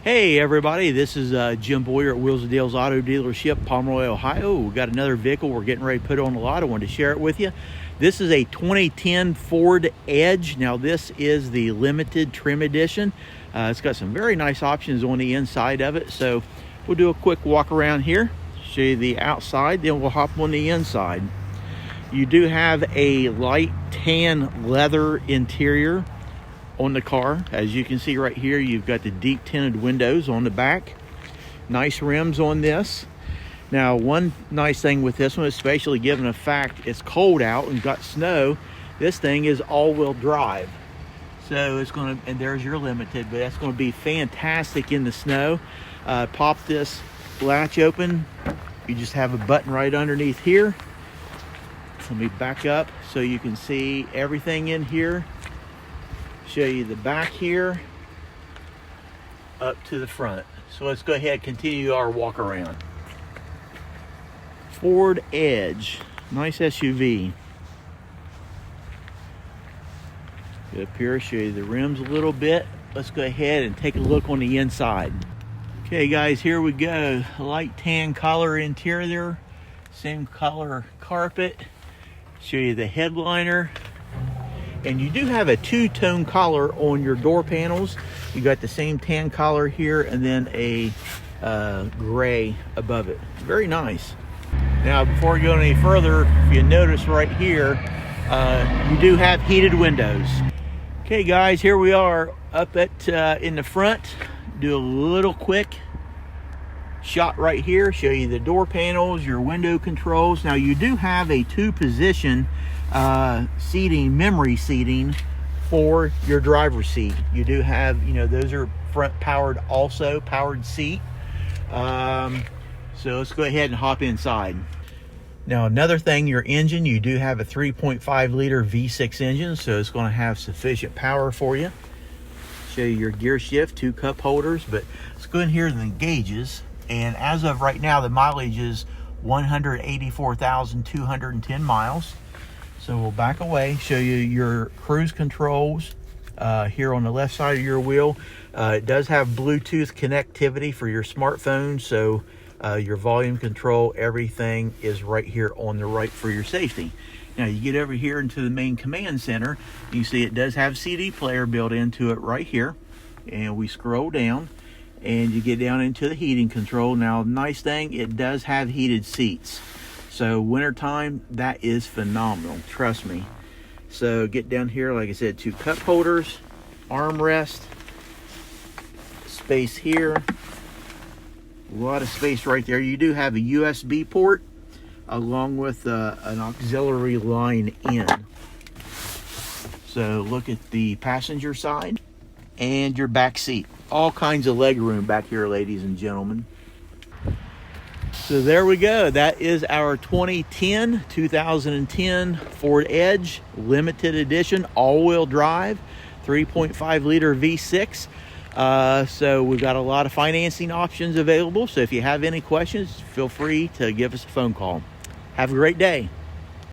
Hey everybody, this is Jim Boyer at Wheels and Deals Auto Dealership, Pomeroy, Ohio. We've got another vehicle we're getting ready to put on the lot. I wanted to share it with you. This is a 2010 Ford Edge. Now this is the limited trim edition. It's got some very nice options on the inside of it. So we'll do a quick walk around here, show you the outside, then we'll hop on the inside. You do have a light tan leather interior on the car. As you can see right here, you've got the deep tinted windows on the back. Nice rims on this. Now, one nice thing with this one, especially given the fact it's cold out and got snow, this thing is all-wheel drive. So it's going to, and there's your limited, but that's going to be fantastic in the snow. Pop this latch open. You just have a button right underneath here. Let me back up so you can see everything in here. Show you the back here up to the front. So let's go ahead and continue our walk around. Ford Edge, nice SUV. Get up here, show you the rims a little bit. Let's go ahead and take a look on the inside. Okay guys, here we go. Light tan color interior, same color carpet. Show you the headliner. And you do have a two-tone color on your door panels. You got the same tan color here and then a gray above it. Very nice. Now, before we go any further, if you notice right here, you do have heated windows. Okay, guys, here we are up at in the front. Do a little quick shot right here. Show you the door panels, your window controls. Now, you do have a two-position seating, memory seating for your driver's seat. You do have, you know, those are front powered, also powered seat. So let's go ahead and hop inside. Now, another thing, your engine, you do have a 3.5 liter V6 engine, so it's going to have sufficient power for you. Show you your gear shift, 2 cup holders, but let's go in here to the gauges. And as of right now, the mileage is 184,210 miles. So we'll back away, show you your cruise controls here on the left side of your wheel. It does have Bluetooth connectivity for your smartphone, so your volume control, everything is right here on the right for your safety. Now you get over here into the main command center, you see it does have CD player built into it right here. And we scroll down and you get down into the heating control. Now, nice thing, it does have heated seats. So wintertime, that is phenomenal, trust me. So get down here, like I said, 2 cup holders, armrest, space here, a lot of space right there. You do have a USB port along with an auxiliary line in. So look at the passenger side and your back seat. All kinds of leg room back here, ladies and gentlemen. So there we go. That is our 2010 Ford Edge Limited Edition all-wheel drive 3.5 liter V6. So we've got a lot of financing options available. So if you have any questions, feel free to give us a phone call. Have a great day.